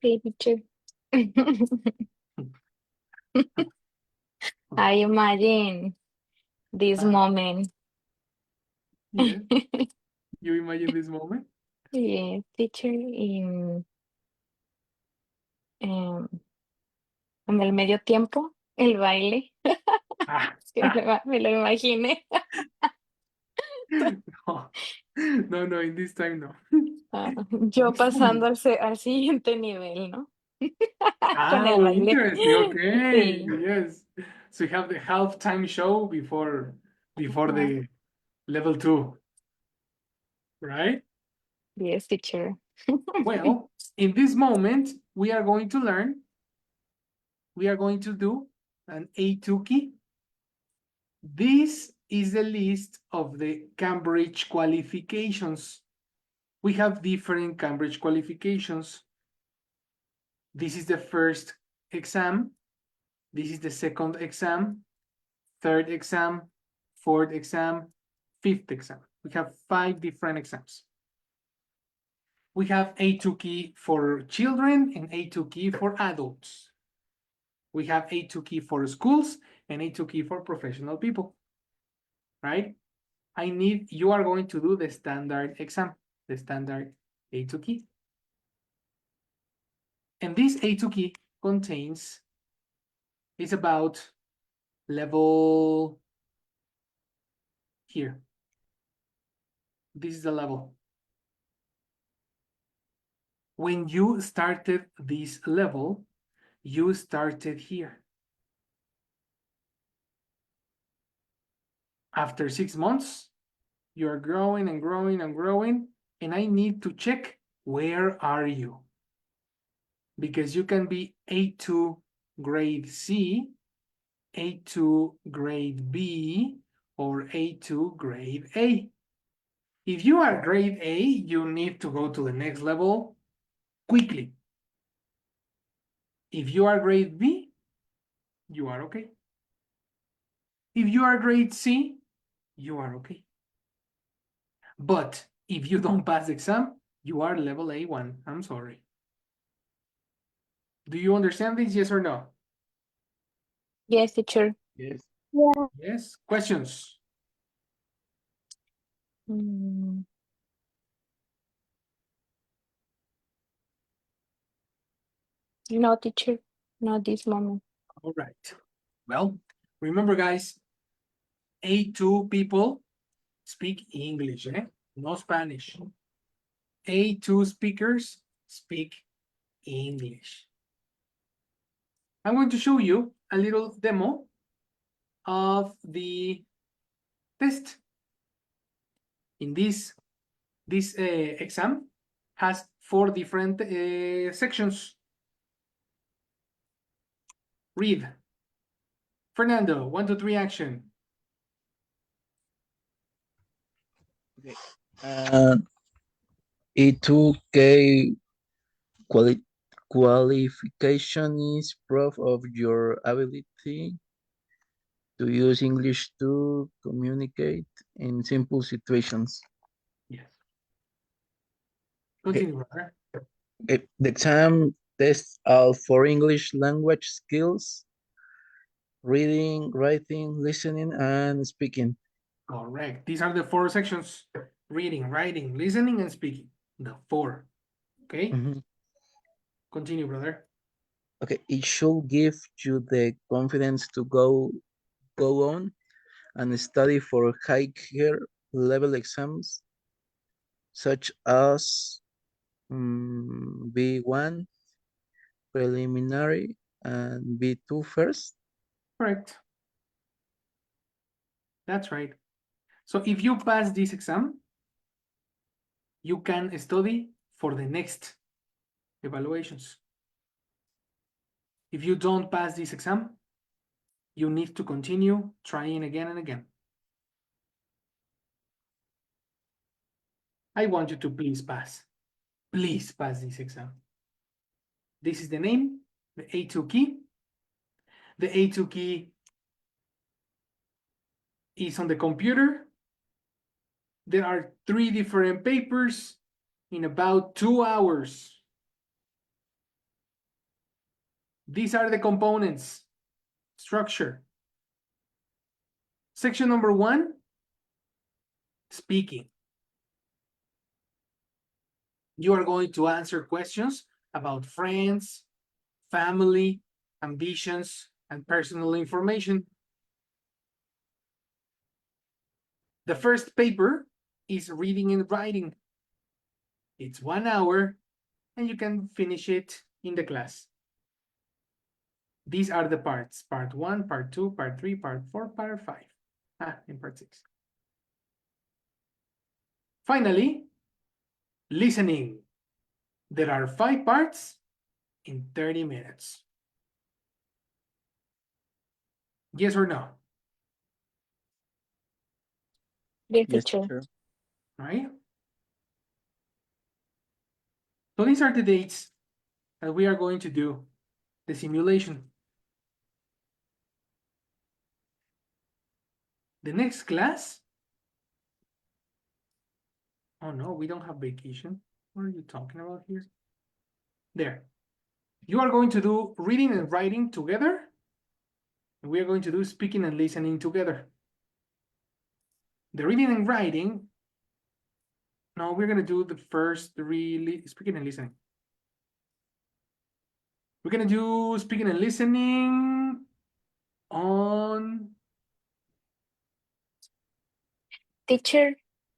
Sí, teacher. I imagine this Uh, moment. yes, you imagine this moment? Yes, teacher, em, en el medio tiempo, el baile. Ah, Sí, me lo imaginé. no, no, no, in this time, no. Ah, yo This pasando moment. al siguiente nivel, ¿no? Con el Ah, baile. interesting. Okay, Sí, yes. So you have the halftime show before ah, the level 2, right? yes, teacher. Well, in this moment, we are going to learn, we are going to do an A2 key. This is the list of the Cambridge qualifications. We have different Cambridge qualifications. This is the first exam. This is the second exam, third exam, fourth exam, fifth exam. We have 5 different exams. We have A2 key for children and A2 key for adults. We have A2 key for schools and A2 key for professional people, right? You are going to do the standard exam, the standard A2 key. And this A2 key contains, is about level here. This is the level. When you started this level, you started here. After 6 months, you are growing and growing and growing, and I need to check where are you? Because you can be A2 grade C, A2 grade B, or A2 grade A. If you are grade A, you need to go to the next level quickly. If you are grade B, you are okay. If you are grade C, you are okay. But if you don't pass the exam, you are level A1. I'm sorry. Do you understand this? Yes or no? Yes, teacher. Yes. Yes. Questions? Mm, no, teacher. Not this moment. All right. Well, remember, guys, A2 people speak English, no Spanish. A2 speakers speak English. I'm going to show you a little demo of the test. In this exam has 4 different sections. Read. Fernando, 1, 2, 3, action. Okay. E2K qualification is proof of your ability to use English to communicate in simple situations. Yes. Okay. Continue, brother. Okay. The exam tests all for English language skills: reading, writing, listening, and speaking. Correct. These are the 4 sections: reading, writing, listening, and speaking. The 4. Okay. Mhm. Continue, brother. Okay, it should give you the confidence to go on and study for higher level exams such as B1 preliminary and B2 first. Correct. That's right. So if you pass this exam, you can study for the next evaluations. If you don't pass this exam, you need to continue trying again and again. I want you to please pass. Please pass this exam. This is the name, the A2 key. The A2 key is on the computer. There are 3 different papers in about 2 hours. These are the components. Structure. Section number 1, speaking. You are going to answer questions about friends, family, ambitions, and personal information. The first paper is reading and writing. It's 1 hour, and you can finish it in the class. These are the parts: part 1, part 2, part 3, part 4, part 5. And part 6. Finally, listening. There are 5 parts in 30 minutes. Yes or no? Yes, Yes, teacher. teacher. Right? So these are the dates that we are going to do the simulation. The next class? Oh no, we don't have vacation. What are you talking about here? There. You are going to do reading and writing together. And we are going to do speaking and listening together. The reading and writing, no, we're going to do the first 3, speaking and listening. We're going to do speaking and listening on... Teacher,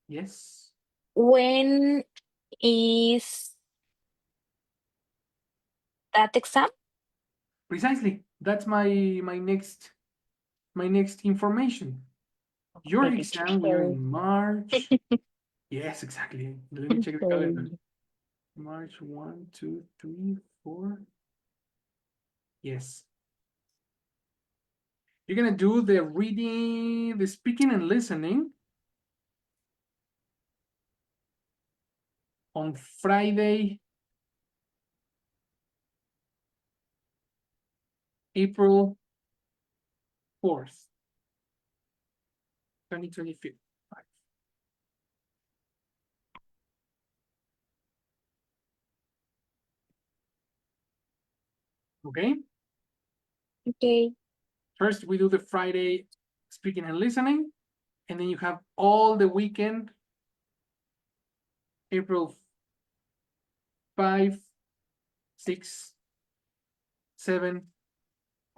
Yes. when is that exam? Precisely. That's my next information. Your Okay, teacher, exam, we are sorry. in March. Yes, exactly. Let me check the calendar. Sorry. March 1, 2, 3, 4. Yes. You're gonna do the reading, the speaking and listening on Friday, April 4th, 2025. Okay? Okay. First, we do the Friday speaking and listening, and then you have all the weekend, April 5, 6, 7,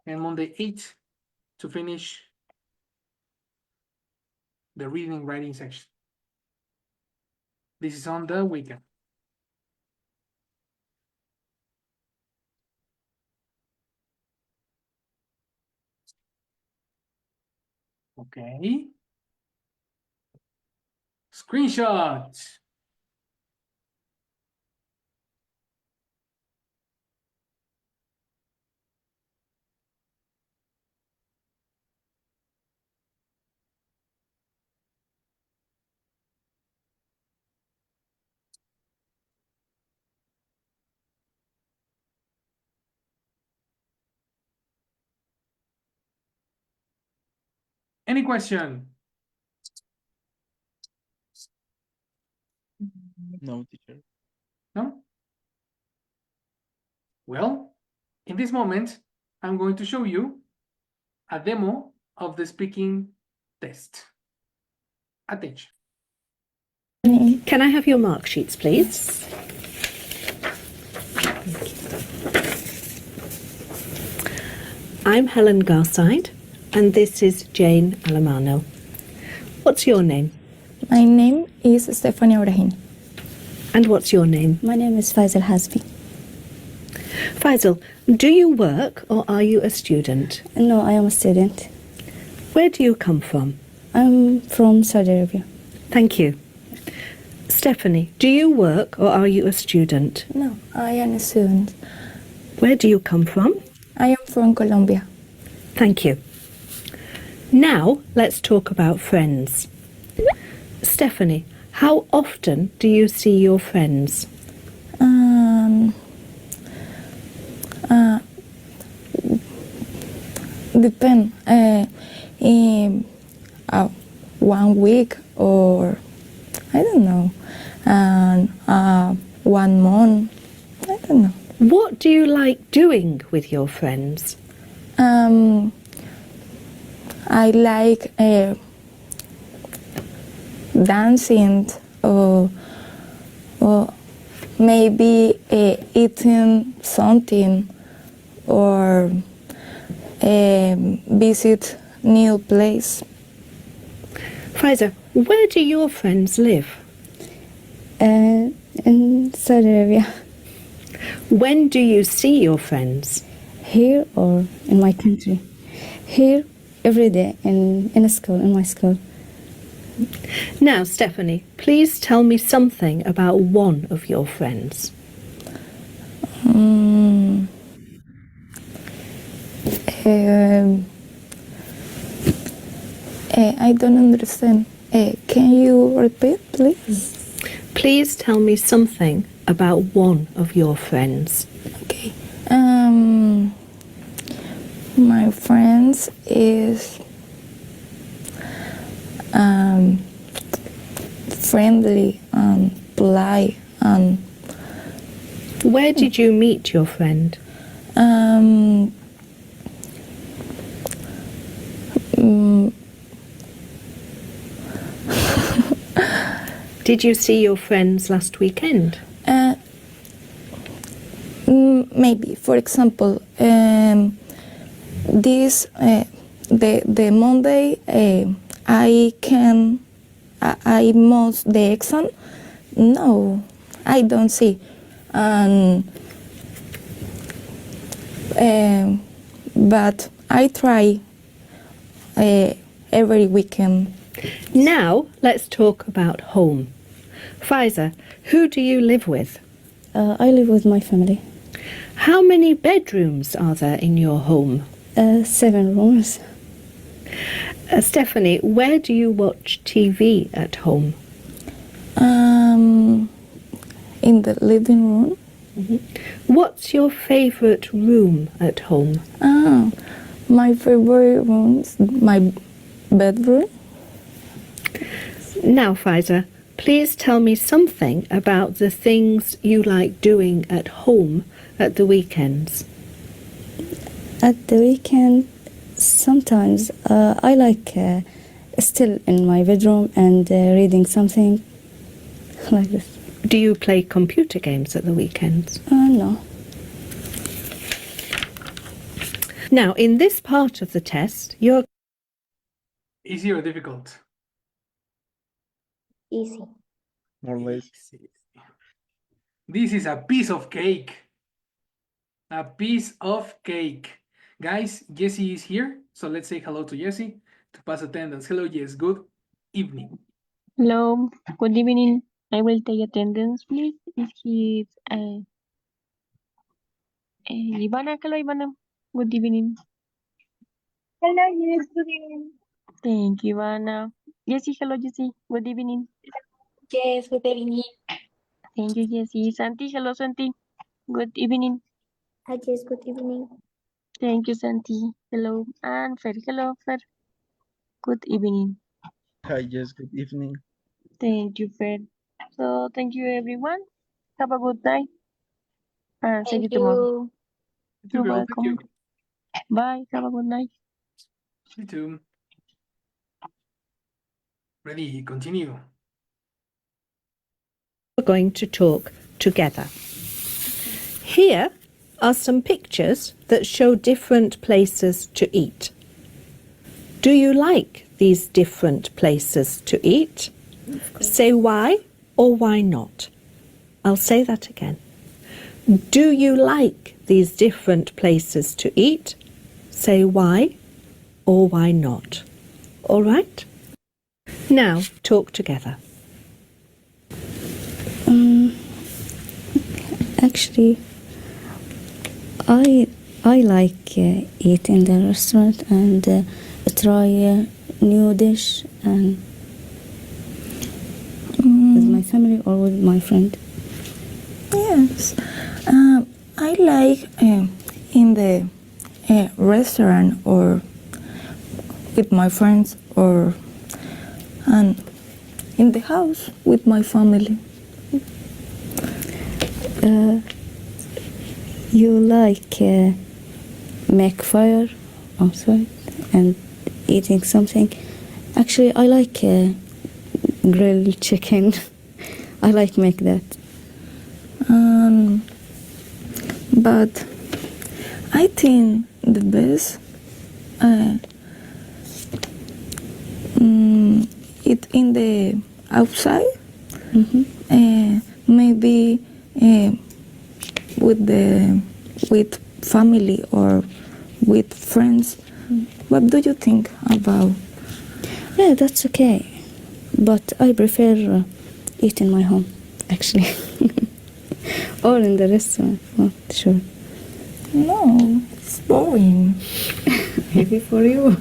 and Monday 8 to finish the reading and writing section. This is on the weekend. Okay. Screenshot. Any question? No, teacher. No? Well, in this moment, I'm going to show you a demo of the speaking test. Attention. Can I have your mark sheets, please? I'm Helen Garside, and this is Jane Alamano. What's your name? My name is Stephanie Abrahin. And what's your name? My name is Faisal Hasbi. Faisal, do you work or are you a student? No, I am a student. Where do you come from? I'm from Saudi Arabia. Thank you. Stephanie, do you work or are you a student? No, I am a student. Where do you come from? I am from Colombia. Thank you. Now let's talk about friends. Stephanie, how often do you see your friends? Depend. In 1 week or I don't know, and 1 month. I don't know. What do you like doing with your friends? I like dancing or maybe eating something or visit new place. Faiza, where do your friends live? In Saudi Arabia. When do you see your friends? Here or in my country? Here every day in a school, in my school. Now, Stephanie, please tell me something about one of your friends. I don't understand. Can you repeat, please? Please tell me something about one of your friends. Okay. My friends is friendly and polite and Where did you meet your friend? Did you see your friends last weekend? maybe, for example, this the Monday I must the exam. No, I don't see, but I try every weekend. Now, let's talk about home. Faiza, who do you live with? I live with my family. How many bedrooms are there in your home? 7 rooms. Stephanie, where do you watch TV at home? In the living room. What's your favourite room at home? My favorite room's my bedroom. Now, Faiza, please tell me something about the things you like doing at home at the weekends. At the weekend, sometimes I like still in my bedroom and reading something like this. Do you play computer games at the weekends? No. Now, in this part of the test, you're Easy or difficult? Easy. More or less. Easy. This is a piece of cake. A piece of cake. Guys, Jessie is here, so let's say hello to Jessie to pass attendance. Hello, Jess. Good evening. Hello, good evening. I will take attendance, please. It's Ivana. Hello, Ivana. Good evening. Hello, yes, good evening. Thank you, Ivana. Jessie, hello, Jessie. Good evening. Yes, good evening. Thank you, Jessie. Santi, hello, Santi. Good evening. Hi, yes, good evening. Thank you, Santi. Hello. And Fer, hello, Fer. Good evening. Hi, yes, good evening. Thank you, Fer. So, thank you, everyone. Have a good night. And see you Thank tomorrow. you. You're Thank you. welcome. Bye. Have a good night. You too. Ready, continue. We're going to talk together. Here are some pictures that show different places to eat. Do you like these different places to eat? Say why or why not. I'll say that again. Do you like these different places to eat? Say why or why not. All right? Now talk together. Actually, I like eat in the restaurant and try a new dish and with my family or with my friend. Yes, I like in the restaurant or with my friends or and in the house with my family. You like make fire outside and eating something. Actually, I like grilled chicken. I like make that. But I think the best it in the outside, maybe with family or with friends. What do you think about? Yeah, that's okay. But I prefer eat in my home, actually. Or in the restaurant, not sure. No, it's boring. Maybe for you.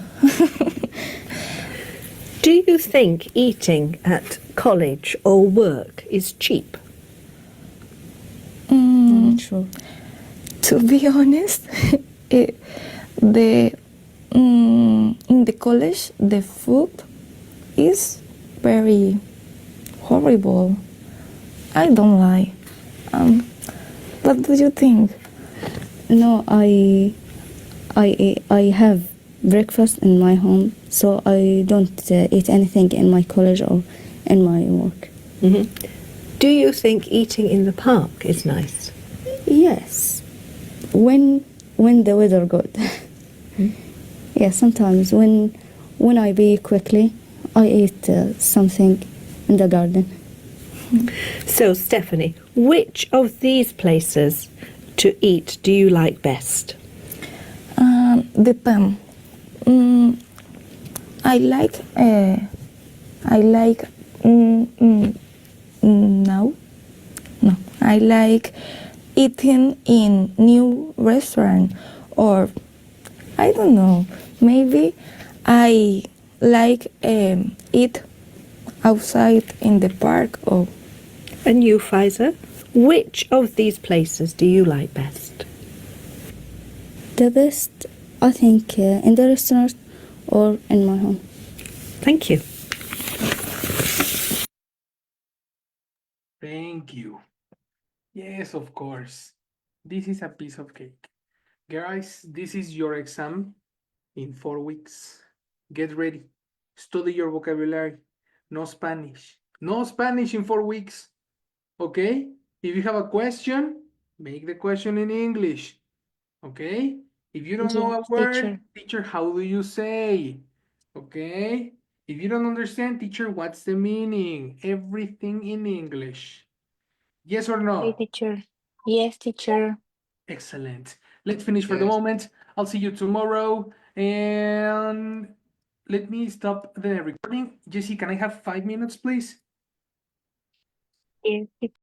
Do you think eating at college or work is cheap? Not sure. To be honest, the in the college the food is very horrible. I don't like. What do you think? No, I have breakfast in my home, so I don't eat anything in my college or in my work. Do you think eating in the park is nice? Yes, when the weather good. Yeah, sometimes when I be quickly, I eat something in the garden. So, Stephanie, which of these places to eat do you like best? Depend. I like no. I like eating in new restaurant, or I don't know. Maybe I like eat outside in the park. Or And you, Pfizer, which of these places do you like best? The best, I think, in the restaurant or in my home. Thank you. Thank you. Yes, of course. This is a piece of cake. Guys, this is your exam in 4 weeks. Get ready. Study your vocabulary. No Spanish. No Spanish in 4 weeks. Okay? If you have a question, make the question in English. Okay? If you don't know a Yes, word, teacher. teacher, how do you say? Okay? If you don't understand, teacher, what's the meaning? Everything in English. Yes or Okay, no? teacher. Yes, teacher. Excellent. Let's finish for the Yes. moment. I'll see you tomorrow. And let me stop the recording. Jessie, can I have 5 minutes, please? Yes,